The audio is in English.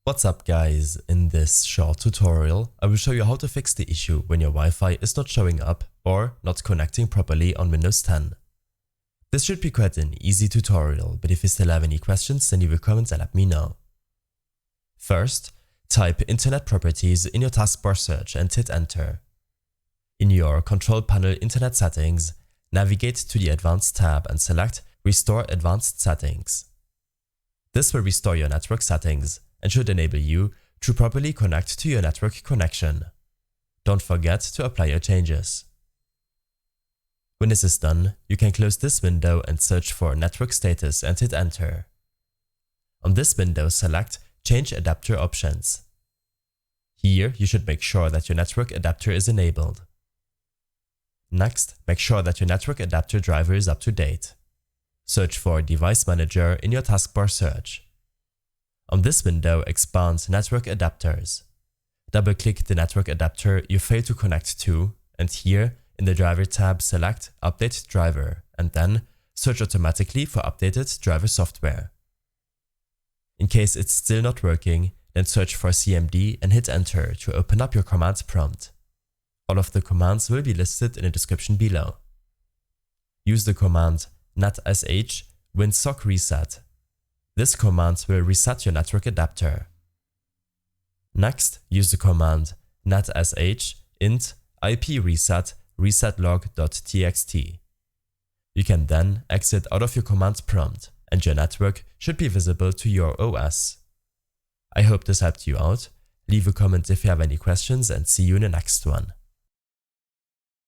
What's up guys, in this short tutorial I will show you how to fix the issue when your Wi-Fi is not showing up or not connecting properly on Windows 10. This should be quite an easy tutorial, but if you still have any questions then leave a comment and let me know. First, type Internet Properties in your taskbar search and hit enter. In your Control Panel Internet Settings, navigate to the Advanced tab and select Restore Advanced Settings. This will restore your network settings and should enable you to properly connect to your network connection. Don't forget to apply your changes. When this is done, you can close this window and search for Network Status and hit enter. On this window, select Change Adapter Options. Here, you should make sure that your network adapter is enabled. Next, make sure that your network adapter driver is up to date. Search for Device Manager in your taskbar search. On this window, expand Network Adapters. Double-click the network adapter you failed to connect to, and here, in the Driver tab, select Update Driver, and then search automatically for updated driver software. In case it's still not working, then search for CMD and hit enter to open up your command prompt. All of the commands will be listed in the description below. Use the command netsh winsock reset. This command will reset your network adapter. Next, use the command netsh int IP reset resetlog.txt. You can then exit out of your command prompt and your network should be visible to your OS. I hope this helped you out. Leave a comment if you have any questions and see you in the next one.